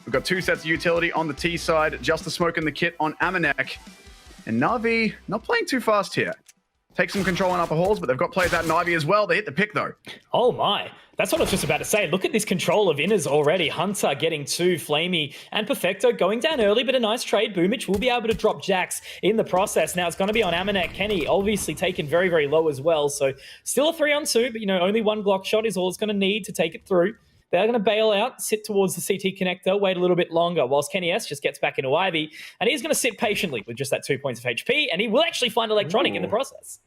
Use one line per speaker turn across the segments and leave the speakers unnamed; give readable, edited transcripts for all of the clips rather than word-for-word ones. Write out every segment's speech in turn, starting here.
We've got two sets of utility on the T side, just the smoke and the kit on Amanek. And NaVi not playing too fast here. Take some control on upper halls, but they've got players out NaVi as well. They hit the pick though.
Oh my. That's what I was just about to say. Look at this control of inners already. Hunter getting two, Flamey and Perfecto going down early, but a nice trade. Boomich will be able to drop Jax in the process. Now it's going to be on Amanek. Kenny obviously taken very, very low as well. So still a 3-on-2, but only one Glock shot is all it's going to need to take it through. They're going to bail out, sit towards the CT connector, wait a little bit longer, whilst Kenny S just gets back into Ivy. And he's going to sit patiently with just that 2 points of HP, and he will actually find Electronic in the process.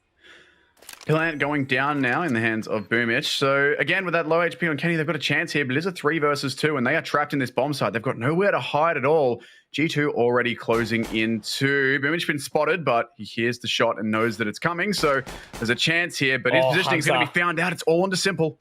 Plant going down now in the hands of Boomich. So again, with that low HP on Kenny, they've got a chance here, but it is a 3 versus 2, and they are trapped in this bomb site. They've got nowhere to hide at all. G2 already closing into. Boomich been spotted, but he hears the shot and knows that it's coming. So there's a chance here, but his positioning is going to be found out. It's all onto Simple.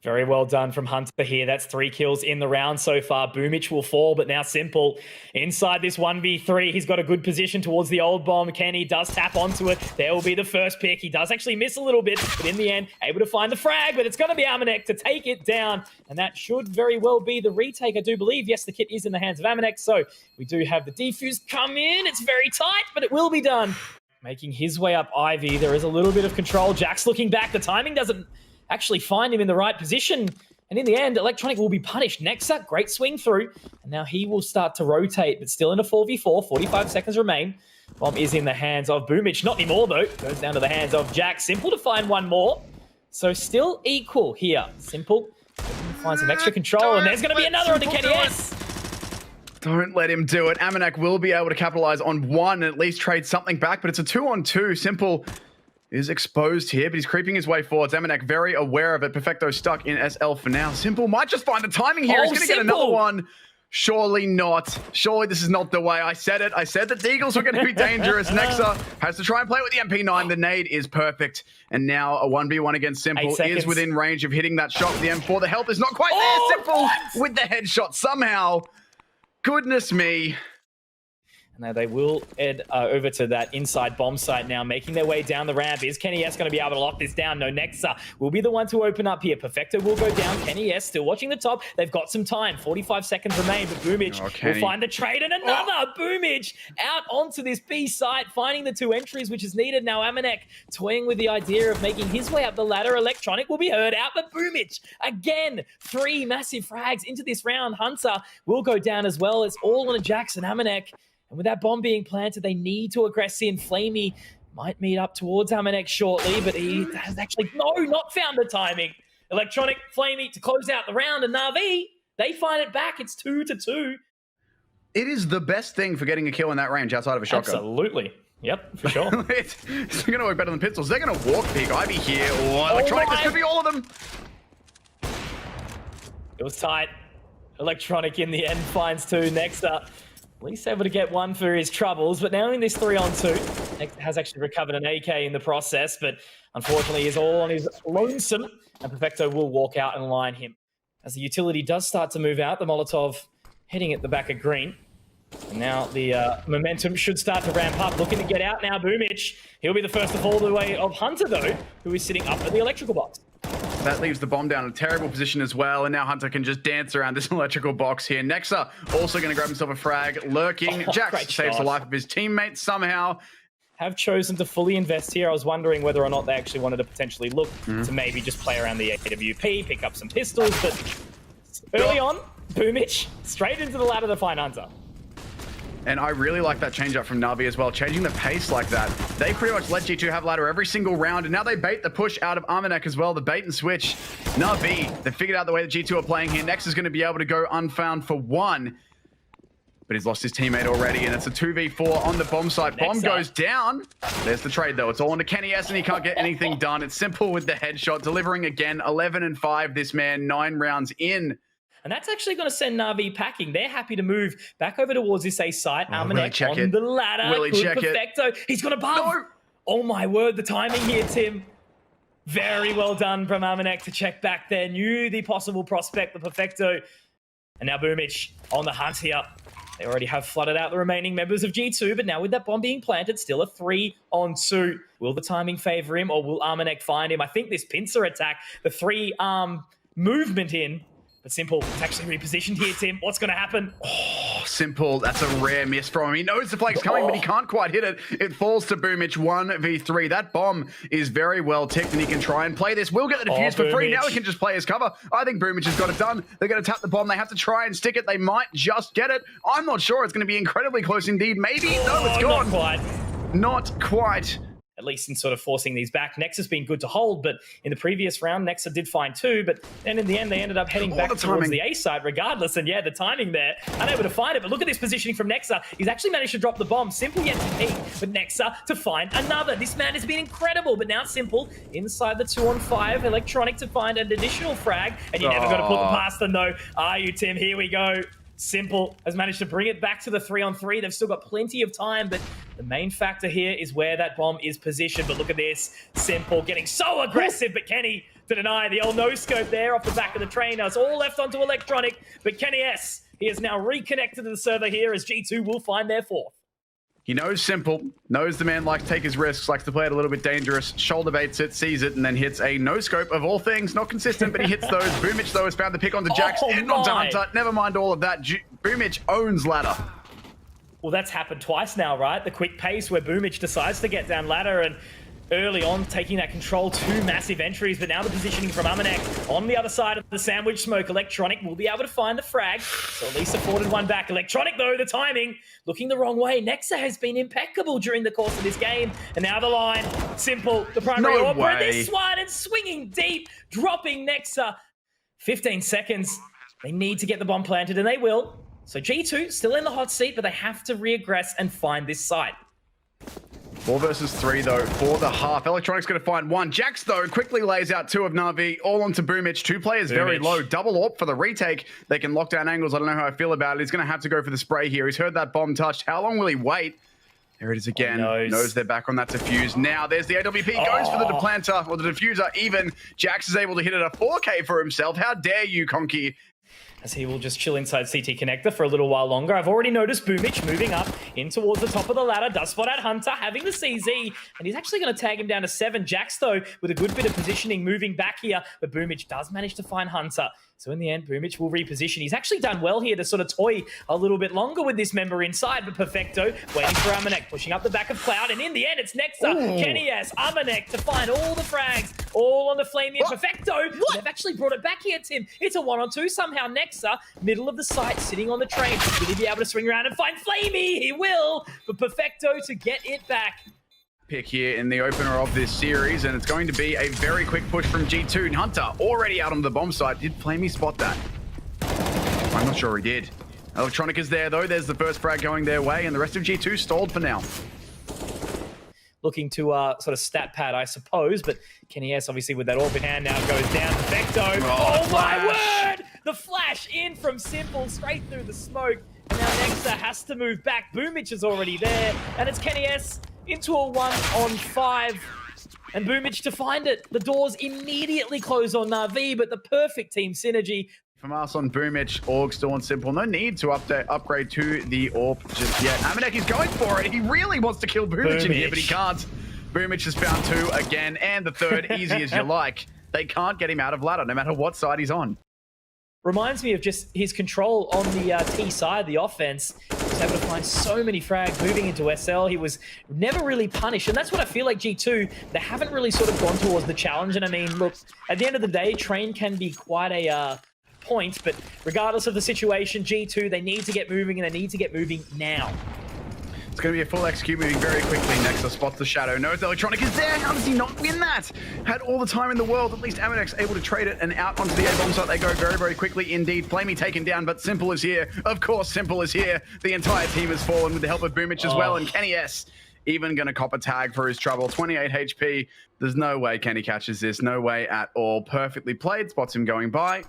Very well done from Hunter here. That's 3 kills in the round so far. Boomich will fall, but now Simple inside this 1v3. He's got a good position towards the old bomb. Kenny does tap onto it. There will be the first pick. He does actually miss a little bit, but in the end, able to find the frag, but it's going to be Amanek to take it down, and that should very well be the retake, I do believe. Yes, the kit is in the hands of Amanek, so we do have the defuse come in. It's very tight, but it will be done. Making his way up Ivy. There is a little bit of control. Jax looking back. The timing doesn't actually find him in the right position. And in the end, Electronic will be punished. Nexa, great swing through. And now he will start to rotate, but still in a 4v4. 45 seconds remain. Bomb is in the hands of Boomich. Not anymore, though. Goes down to the hands of Jack. Simple to find one more. So still equal here. Simple find some extra control. And there's going to be another on the Kenny S.
Don't let him do it. Amanek will be able to capitalize on one and at least trade something back, but it's a 2-on-2. Simple is exposed here, but he's creeping his way forwards. Amanek very aware of it. Perfecto stuck in SL for now. Simple might just find the timing here. He's going to get another one. Surely not. Surely this is not the way. I said it. I said that the Eagles were going to be dangerous. Nexa has to try and play with the MP9. The nade is perfect. And now a 1v1 against Simple is within range of hitting that shot with the M4. The health is not quite there. Simple with the headshot somehow. Goodness me.
Now they will head over to that inside bomb site now, making their way down the ramp. Is Kenny S going to be able to lock this down? No, Nexa will be the one to open up here. Perfecto will go down. Kenny S still watching the top. They've got some time. 45 seconds remain, but Boomich will find the trade. And another Boomich out onto this B site, finding the 2 entries, which is needed. Now Amanek toying with the idea of making his way up the ladder. Electronic will be heard out, but Boomich, again, 3 massive frags into this round. Hunter will go down as well. It's all on a Jackson Amanek. And with that bomb being planted, they need to aggress in. Flamey might meet up towards Amanek shortly, but he has actually not found the timing. Electronic, Flamey to close out the round, and NaVi, they find it back. It's 2-2.
It is the best thing for getting a kill in that range outside of a shotgun.
Absolutely. Yep, for sure.
It's going to work better than pistols. They're going to walk pick Ivy here. Oh, Electronic, this could be all of them.
It was tight. Electronic in the end finds 2. Next up. At least able to get one for his troubles, but now in this 3-on-2, Nexa has actually recovered an AK in the process, but unfortunately he's all on his lonesome, and Perfecto will walk out and line him. As the utility does start to move out, the Molotov heading at the back of green. And now the momentum should start to ramp up. Looking to get out now, Boomich. He'll be the first to fall the way of Hunter, though, who is sitting up at the electrical box.
That leaves the bomb down in a terrible position as well, and now Hunter can just dance around this electrical box here. Nexa also going to grab himself a frag, lurking. Jax saves the life of his teammate somehow.
Have chosen to fully invest here. I was wondering whether or not they actually wanted to potentially look to maybe just play around the AWP, pick up some pistols, but early on, Boomich straight into the ladder to find Hunter.
And I really like that change up from NaVi as well, changing the pace like that. They pretty much let G2 have ladder every single round, and now they bait the push out of Amanek as well, the bait and switch. NaVi, they figured out the way that G2 are playing here. Next is going to be able to go unfound for 1, but he's lost his teammate already, and it's a 2v4 on the bomb site. Bomb goes down. There's the trade, though. It's all into Kenny S, and he can't get anything done. It's Simple with the headshot, delivering again. 11-5, this man, 9 rounds in.
And that's actually going to send NaVi packing. They're happy to move back over towards this A site. Amanek on the ladder.
Will he check
Perfecto. He's got a bump. No. Oh my word, the timing here, Tim. Very well done from Amanek to check back there. Knew the possible prospect, the Perfecto. And now Boomich on the hunt here. They already have flooded out the remaining members of G2, but now with that bomb being planted, still a 3-on-2. Will the timing favor him, or will Amanek find him? I think this pincer attack, the 3-arm movement in, But Simple is actually repositioned here, Tim. What's going to happen?
Oh, Simple, that's a rare miss from him. He knows the flag's coming, but he can't quite hit it. It falls to Boomich, 1v3. That bomb is very well ticked, and he can try and play this. Will get the defuse for free. Now he can just play his cover. I think Boomich has got it done. They're going to tap the bomb. They have to try and stick it. They might just get it. I'm not sure. It's going to be incredibly close indeed. Maybe. No, it's gone.
Not quite.
Not quite.
At least in sort of forcing these back. Nex has been good to hold, but in the previous round, Nexa did find 2, but then in the end, they ended up heading back towards the A side regardless, and yeah, the timing there, unable to find it, but look at this positioning from Nexa. He's actually managed to drop the bomb. Simple yet to peek, but Nexa to find another. This man has been incredible, but now Simple inside the 2-on-5, Electronic to find an additional frag, and you never got to put them past them though, are you, Tim? Here we go. Simple has managed to bring it back to the 3-on-3. They've still got plenty of time, but the main factor here is where that bomb is positioned. But look at this. Simple getting so aggressive, but Kenny to deny the old no-scope there off the back of the trainer. It's all left onto Electronic, but Kenny S, he is now reconnected to the server here as G2 will find their 4th.
He knows Simple, knows the man likes to take his risks, likes to play it a little bit dangerous, shoulder baits it, sees it, and then hits a no-scope of all things. Not consistent, but he hits those. Boomich, though, has found the pick onto Jax and onto Hunter. Never mind all of that. Boomich owns ladder.
Well, that's happened twice now, right? The quick pace where Boomich decides to get down ladder and early on taking that control, 2 massive entries, but now the positioning from Amanek on the other side of the sandwich smoke. Electronic will be able to find the frag, so at least afforded one back. Electronic, though, the timing looking the wrong way. Nexa has been impeccable during the course of this game, and now the line. Simple, the primary orb, this one, and swinging deep, dropping Nexa. 15 seconds. They need to get the bomb planted, and they will. So G2 still in the hot seat, but they have to regress and find this site.
4 versus 3, though, for the half. Electronic's going to find 1. Jax, though, quickly lays out 2 of NaVi, all onto Boomich. 2 players very low. Double AWP for the retake. They can lock down angles. I don't know how I feel about it. He's going to have to go for the spray here. He's heard that bomb touched. How long will he wait? There it is again. Knows they're back on that defuse. Now there's the AWP. Goes for the deplanter, or the diffuser even. Jax is able to hit it a 4K for himself. How dare you, Conky?
As he will just chill inside CT connector for a little while longer. I've already noticed Boomich moving up in towards the top of the ladder. Does spot out Hunter, having the CZ, and he's actually going to tag him down to 7. Jax, though, with a good bit of positioning, moving back here, but Boomich does manage to find Hunter. So in the end, Boomich will reposition. He's actually done well here to sort of toy a little bit longer with this member inside, but Perfecto waiting for Amanek, pushing up the back of Cloud, and in the end, it's Nexa, Kenny S, Amanek to find all the frags, all on the Flamey and Perfecto. They've actually brought it back here, Tim. It's a 1-on-2 somehow. Nexa, middle of the site, sitting on the train. Will he be able to swing around and find Flamey? He will, but Perfecto to get it back.
Pick here in the opener of this series, and it's going to be a very quick push from G2. Hunter already out on the bomb site. Did Flamey spot that? I'm not sure he did. Electronic is there, though. There's the first frag going their way, and the rest of G2 stalled for now.
Looking to sort of stat pad, I suppose, but Kenny S, obviously, with that orb in hand now, goes down. Perfecto. Oh my word! The flash in from Simple, straight through the smoke. And now Nexa has to move back. Boomich is already there, and it's Kenny S into a 1-on-5. And Boomich to find it. The doors immediately close on NaVi, but the perfect team synergy.
From us on Boomich, Org still on Simple. No need to upgrade to the AWP just yet. Amanek is going for it. He really wants to kill Boomich in here, but he can't. Boomich has found 2 again, and the third, easy as you like. They can't get him out of ladder, no matter what side he's on.
Reminds me of just his control on the T side, the offense. He was able to find so many frags moving into SL. He was never really punished. And that's what I feel like G2, they haven't really sort of gone towards the challenge. And I mean, look, at the end of the day, Train can be quite a point. But regardless of the situation, G2, they need to get moving, and they need to get moving now.
It's going to be a full execute moving very quickly. Nexa spots the shadow. Knows Electronic is there. How does he not win that? Had all the time in the world. At least Amanek's able to trade it, and out onto the A-bomb site they go very, very quickly indeed. Flamey taken down, but Simple is here. Of course, Simple is here. The entire team has fallen with the help of Boomich as well, and Kenny S even going to cop a tag for his trouble. 28 HP. There's no way Kenny catches this. No way at all. Perfectly played. Spots him going by.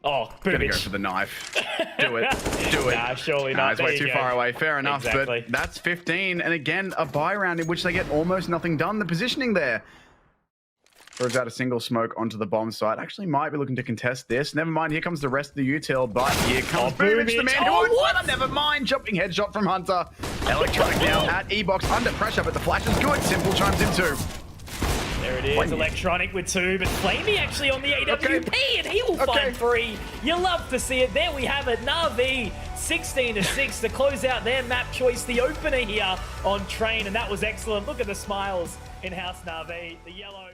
Oh,
Gonna go for the knife. Do it. Do it.
Nah, surely not.
It's way too far away. Fair enough,
exactly.
But that's 15. And again, a buy round in which they get almost nothing done. The positioning there throws out a single smoke onto the bomb site. Actually might be looking to contest this. Never mind, here comes the rest of the util, but here comes Boomich, the man who would what? Never mind. Jumping headshot from Hunter. Electronic now at E-box under pressure, but the flash is good. Simple chimes in too.
There it is, Electronic with 2, but Flamey actually on the AWP, and he will find 3. You love to see it. There we have it. NaVi 16-6 to close out their map choice, the opener here on Train, and that was excellent. Look at the smiles in-house NaVi, the yellow.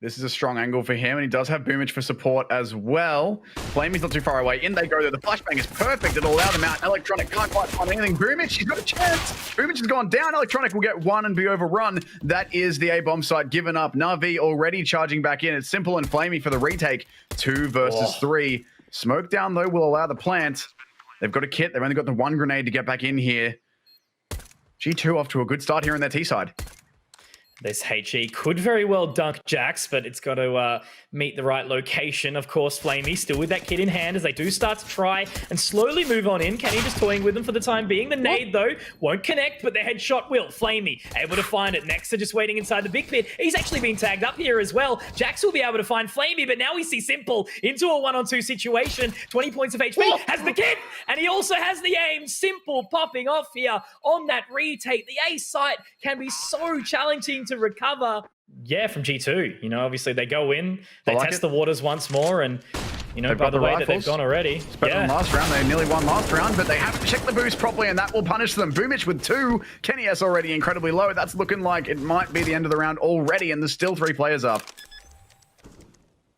This is a strong angle for him, and he does have Boomich for support as well. Flamey's not too far away. In they go, though. The flashbang is perfect. It'll allow them out. Electronic can't quite find anything. Boomich, he's got a chance. Boomich has gone down. Electronic will get 1 and be overrun. That is the A-bomb site given up. NaVi already charging back in. It's Simple and Flamey for the retake. 2 versus 3. Smoke down, though, will allow the plant. They've got a kit. They've only got the 1 grenade to get back in here. G2 off to a good start here on their T side.
This HE could very well dunk Jax, but it's got to meet the right location. Of course, Flamey still with that kit in hand as they do start to try and slowly move on in. Kenny just toying with them for the time being. The nade, though, won't connect, but the headshot will. Flamey able to find it. Nexa just waiting inside the big pit. He's actually been tagged up here as well. Jax will be able to find Flamey, but now we see Simple into a 1-on-2 situation. 20 points of HP, has the kit, and he also has the aim. Simple popping off here on that retake. The A site can be so challenging to recover. Yeah, from G2. You know, obviously they go in, they test the waters once more, and you know, by the way that they've gone already.
It's better than last round. They nearly won last round, but they have to check the boost properly, and that will punish them. Boomich with 2. Kenny S already incredibly low. That's looking like it might be the end of the round already, and there's still 3 players up.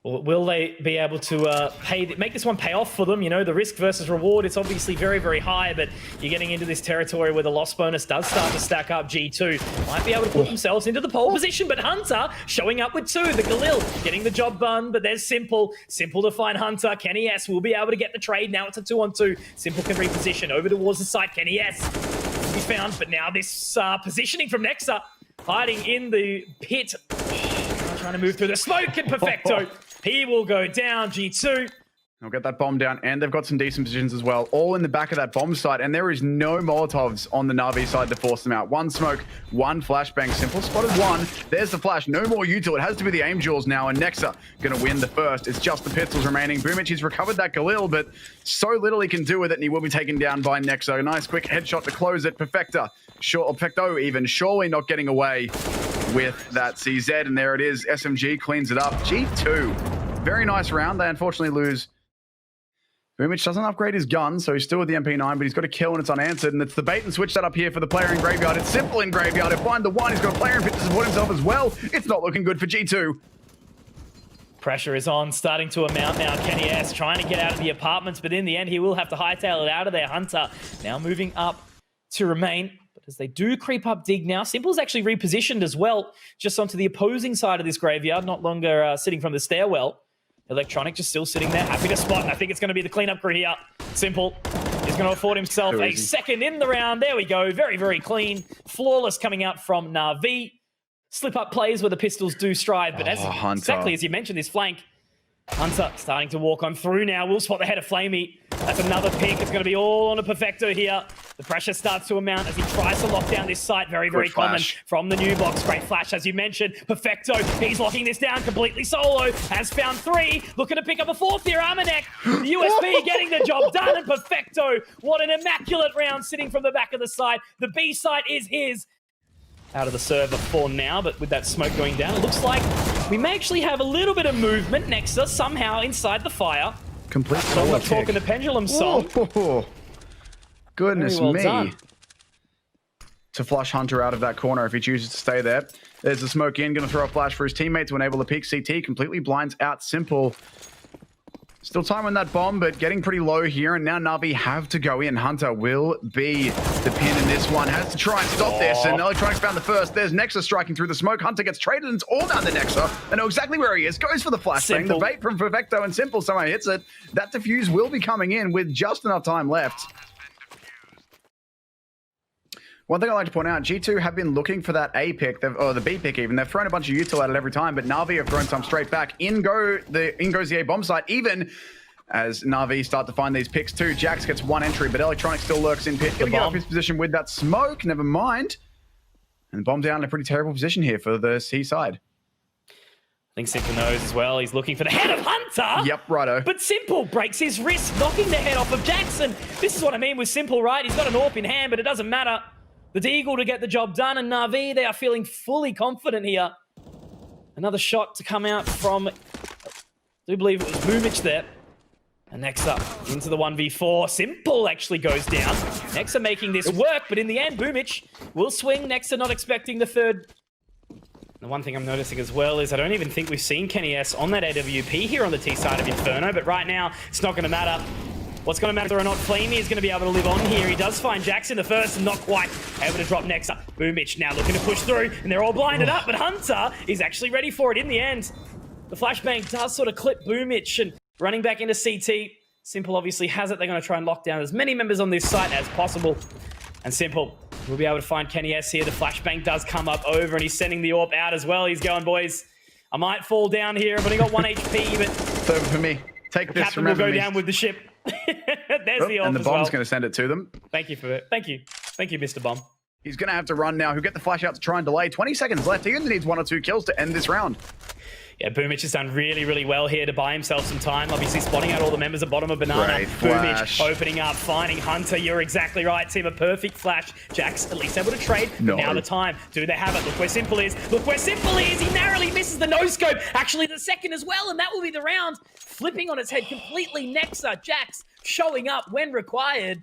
Will they be able to make this one pay off for them? You know, the risk versus reward, it's obviously very, very high, but you're getting into this territory where the loss bonus does start to stack up. G2 might be able to put themselves into the pole position, but Hunter showing up with 2. The Galil getting the job done, but there's Simple. Simple to find Hunter. Kenny S will be able to get the trade. Now it's a 2-on-2. Simple can reposition over towards the site. Kenny S will be found, but now this positioning from Nexa, hiding in the pit. Trying to move through the smoke, and Perfecto. He will go down, G2.
They'll get that bomb down, and they've got some decent positions as well, all in the back of that bomb site, and there is no Molotovs on the NaVi side to force them out. 1 smoke, 1 flashbang. Simple spotted 1. There's the flash. No more util. It has to be the aim duels now, and Nexa going to win the first. It's just the pistols remaining. Boomich has recovered that Galil, but so little he can do with it, and he will be taken down by Nexa. A nice quick headshot to close it. Perfecto even, surely not getting away with that CZ, and there it is. SMG cleans it up. G2, very nice round. They unfortunately lose. Boomich doesn't upgrade his gun, so he's still with the MP9, but he's got a kill and it's unanswered, and it's the bait and switch setup here for the player in Graveyard. It's Simple in Graveyard. He'll find the 1. He's got a player in pit to support himself as well. It's not looking good for G2.
Pressure is on, starting to amount now. Kenny S trying to get out of the apartments, but in the end, he will have to hightail it out of there. Hunter now moving up to remain. As they do creep up Dig now. Simple's actually repositioned as well, just onto the opposing side of this graveyard, not longer sitting from the stairwell. Electronic just still sitting there, happy to spot, and I think it's going to be the cleanup crew here. Simple is going to afford himself a second in the round. There we go, very, very clean. Flawless coming out from NaVi. Slip-up plays where the pistols do strive, but exactly as you mentioned, this flank, Hunter starting to walk on through now. We'll spot the head of Flamey. That's another pick. It's going to be all on a Perfecto here. The pressure starts to amount as he tries to lock down this site. Very, very common from the new box. Great flash, as you mentioned. Perfecto, he's locking this down completely solo. Has found 3. Looking to pick up a 4th here. Amanek, the USB getting the job done. And Perfecto, what an immaculate round sitting from the back of the site. The B site is his. Out of the server for now, but with that smoke going down, it looks like we may actually have a little bit of movement. Nexa somehow inside the fire.
Complete
So I'm not talking the pendulum song.
Goodness me. To flush Hunter out of that corner if he chooses to stay there. There's the smoke in, going to throw a flash for his teammate to enable the peek. CT completely blinds out Simple. Still time on that bomb, but getting pretty low here, and now NaVi have to go in. Hunter will be the pin in this one. Has to try and stop this, and Electronics found the first. There's Nexa striking through the smoke. Hunter gets traded, and it's all down to Nexa. I know exactly where he is. Goes for the flashbang. The bait from Perfecto, and Simple somehow hits it. That defuse will be coming in with just enough time left. One thing I'd like to point out, G2 have been looking for that A pick, or the B pick even. They've thrown a bunch of util at it every time, but NaVi have thrown some straight back. In goes the A bomb site, even as NaVi start to find these picks too. Jax gets 1 entry, but Electronic still lurks in pit. Gonna get off his position with that smoke, never mind. And bomb down in a pretty terrible position here for the C side.
I think Simple knows as well. He's looking for the head of Hunter.
Yep, righto.
But Simple breaks his wrist, knocking the head off of Jackson. This is what I mean with Simple, right? He's got an AWP in hand, but it doesn't matter. the Deagle to get the job done, and NaVi, they are feeling fully confident here. Another shot to come out from, I do believe it was Boomich there. And next up, into the 1v4. Simple actually goes down. Nexa making this work, but in the end, Boomich will swing. Nexa not expecting the third. The one thing I'm noticing as well is I don't even think we've seen Kenny S on that AWP here on the T side of Inferno, but right now, it's not going to matter. What's going to matter or not, Flamey is going to be able to live on here. He does find Jackson the first and not quite able to drop Nexa. Boomich now looking to push through, and they're all blinded up, but Hunter is actually ready for it in the end. The flashbang does sort of clip Boomich, and running back into CT. Simple obviously has it. They're going to try and lock down as many members on this site as possible. And Simple will be able to find Kenny S here. The flashbang does come up over, and he's sending the AWP out as well. He's going, boys, I might fall down here. I've only got 1 HP, but
it's over for me. Take this.
Captain will go down with the ship. There's the AWP
and the
as
bomb's
well.
going to send it to them.
Thank you for it. Thank you, Mr. Bomb.
He's going to have to run now. He'll get the flash out to try and delay. 20 seconds left. He only needs 1 or 2 kills to end this round.
Yeah, Boomich has done really, really well here to buy himself some time. Obviously spotting out all the members at bottom of Banana.
Great
Boomich
flash.
opening up, finding Hunter. You're exactly right, team. A perfect flash. Jack's at least able to trade.
No.
Now the time. Do they have it? Look where Simple is. Look where Simple is. He narrowly misses the no-scope. Actually, the second as well, and that will be the round. Flipping on its head completely. Nexa, Jax showing up when required.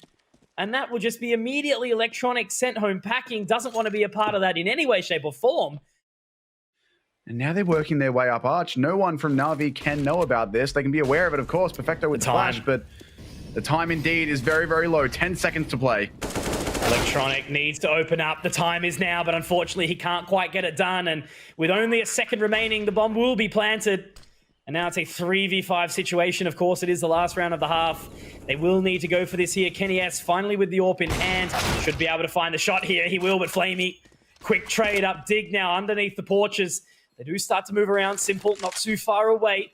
And that will just be immediately Electronic sent home packing. Doesn't want to be a part of that in any way, shape, or form.
And now they're working their way up Arch. No one from NaVi can know about this. They can be aware of it, of course. Perfecto with the flash, but the time indeed is very, very low. 10 seconds to play.
Electronic needs to open up. The time is now, but unfortunately he can't quite get it done. And with only a second remaining, the bomb will be planted. And now it's a 3v5 situation. Of course, it is the last round of the half. They will need to go for this here. Kenny S finally with the AWP in hand. Should be able to find the shot here. He will, but Flamey. Quick trade up. Dig now underneath the porches. They do start to move around. Simple, not too far away.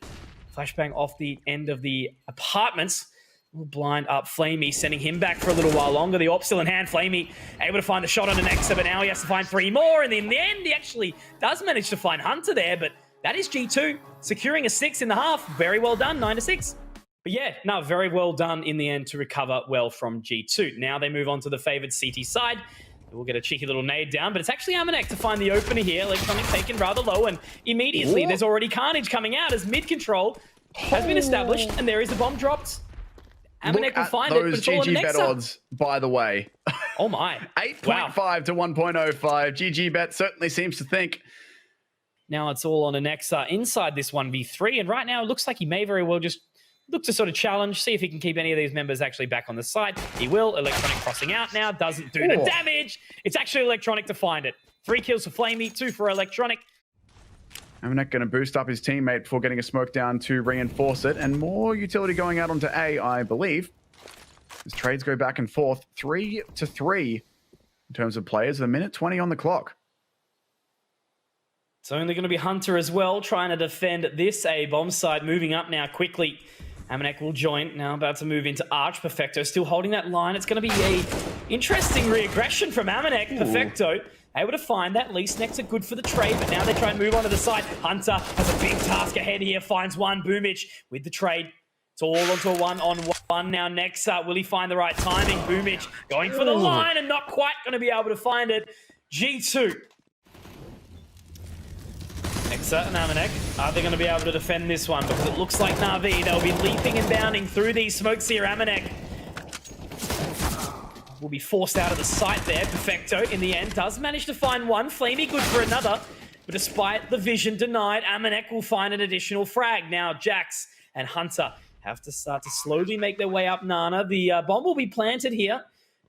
Flashbang off the end of the apartments. Will blind up Flamey, sending him back for a little while longer. The AWP still in hand. Flamey able to find the shot on the Nexa, but now he has to find 3 more. And in the end, he actually does manage to find Hunter there, but that is G2, securing a 6 in the half. Very well done, 9-6. But yeah, no, very well done in the end to recover well from G2. Now they move on to the favored CT side. We'll get a cheeky little nade down, but it's actually Amanek to find the opener here. Electronic taken rather low, and immediately there's already carnage coming out as mid control has been established, and there is a bomb dropped. Amanek will find it, but it's all on the
GG
next
bet odds, by the way.
Oh my.
8.5 to 1.05. GG bet certainly seems to think.
Now it's all on Anexa inside this 1v3, and right now it looks like he may very well just look to sort of challenge, see if he can keep any of these members actually back on the side. He will. Electronic crossing out now, doesn't do the damage. It's actually Electronic to find it. 3 kills for Flamey, 2 for Electronic.
Amanek going to boost up his teammate before getting a smoke down to reinforce it, and more utility going out onto A, I believe. As trades go back and forth, 3-3 in terms of players, a minute 20 on the clock.
It's only going to be Hunter as well, trying to defend this A bomb site. Moving up now quickly. Amanek will join. Now about to move into Arch. Perfecto still holding that line. It's going to be a interesting re-aggression from Amanek. Perfecto able to find that. Least Nexa good for the trade, but now they try and move on to the side. Hunter has a big task ahead here. Finds one. Boomich with the trade. It's all onto a 1-on-1 now. Nexa, will he find the right timing? Boomich going for the line and not quite going to be able to find it. G2. Nexa and Amanek, are they going to be able to defend this one? Because it looks like NaVi, they'll be leaping and bounding through these smokes here. Amanek will be forced out of the site there. Perfecto, in the end, does manage to find one. Flamey good for another. But despite the vision denied, Amanek will find an additional frag. Now, Jax and Hunter have to start to slowly make their way up Nana. The bomb will be planted here.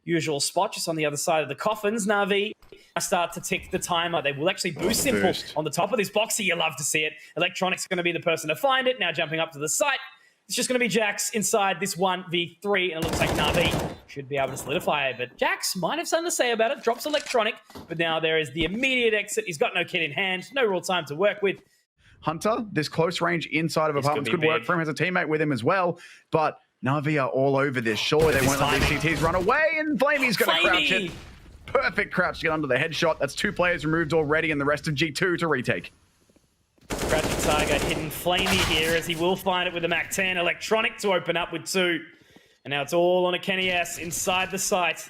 Usual spot, just on the other side of the coffins. NaVi start to tick the timer. They will actually boost Simple on the top of this boxy. You love to see it. Electronic's going to be the person to find it. Now jumping up to the site. It's just going to be Jax inside this 1v3. And it looks like NaVi should be able to solidify it. But Jax might have something to say about it. Drops Electronic. But now there is the immediate exit. He's got no kit in hand. No real time to work with.
Hunter, this close range inside of apartments could work for him. Has a teammate with him as well. But NaVi are all over this. Surely they won't let these CTs run away. And Flamey's going to crouch it. Perfect crouch to get under the headshot. That's 2 players removed already, and the rest of G2 to retake.
Crouching Tiger hitting Flamey here as he will find it with the MAC-10. Electronic to open up with 2. And now it's all on a Kenny S inside the site.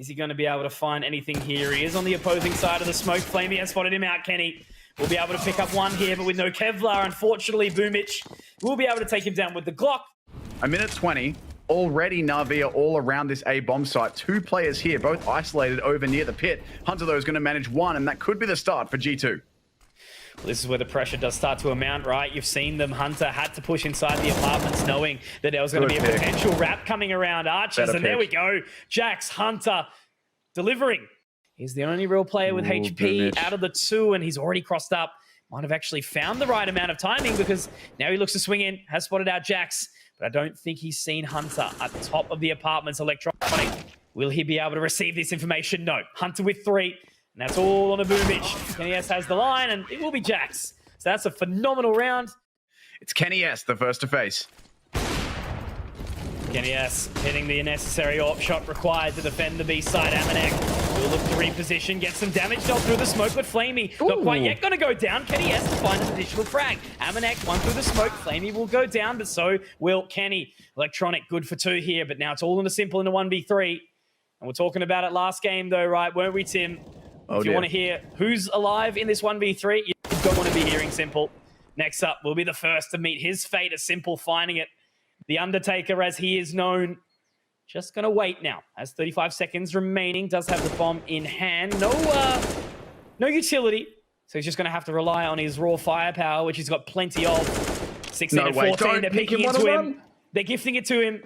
Is he going to be able to find anything here? He is on the opposing side of the smoke. Flamey has spotted him out, Kenny. Will be able to pick up one here, but with no Kevlar, unfortunately, Boomich will be able to take him down with the Glock.
A minute 20. Already NaVi are all around this A bomb site. 2 players here, both isolated over near the pit. Hunter, though, is going to manage one, and that could be the start for G2.
Well, this is where the pressure does start to amount, right? You've seen them. Hunter had to push inside the apartments knowing that there was going to be a potential wrap coming around Archers. And there we go. Jax, Hunter, delivering. He's the only real player with HP out of the 2, and he's already crossed up. Might have actually found the right amount of timing because now he looks to swing in, has spotted out Jax, but I don't think he's seen Hunter at the top of the apartments. Electronic, will he be able to receive this information? No. Hunter with 3, and that's all on a Boomich. Kenny S has the line, and it will be Jax. So that's a phenomenal round.
It's Kenny S, the first to face.
Kenny S hitting the necessary AWP shot required to defend the B side. Amanek will look to reposition, get some damage dealt through the smoke, but Flamey not quite yet going to go down. Kenny S to find an additional frag. Amanek one through the smoke. Flamey will go down, but so will Kenny. Electronic good for 2 here, but now it's all in a simple in a 1v3. And we're talking about it last game though, right? Weren't we, Tim? If you want to hear who's alive in this 1v3, you don't want to be hearing Simple. Next up will be the first to meet his fate as Simple finding it. The Undertaker, as he is known, just going to wait now. Has 35 seconds remaining. Does have the bomb in hand. No utility. So he's just going to have to rely on his raw firepower, which he's got plenty of. 16 and 14. They're picking into him. They're gifting it to him.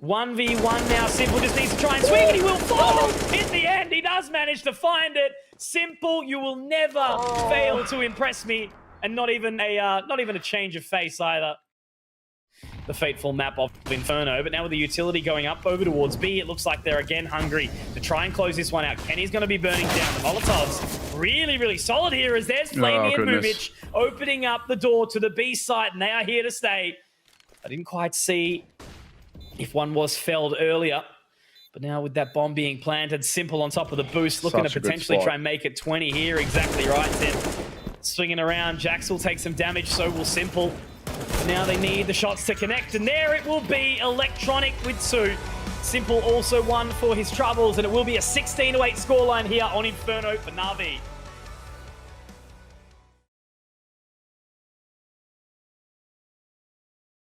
1v1 now. Simple just needs to try and swing, and he will fall. In the end, he does manage to find it. Simple, you will never fail to impress me. And not even a change of face either. The fateful map of Inferno, but now with the utility going up over towards B, it looks like they're again hungry to try and close this one out. Kenny's going to be burning down. The Molotovs really solid here as there's Flamey and Boomich opening up the door to the B site, and they are here to stay. I didn't quite see if one was felled earlier, but now with that bomb being planted, Simple on top of the boost, looking to potentially try and make it 20 here. Exactly right, Tim. Swinging around, Jax will take some damage, so will Simple. Now they need the shots to connect, and there it will be. Electronic with 2. Simple also 1 for his troubles, and it will be a 16-8 scoreline here on Inferno for NaVi.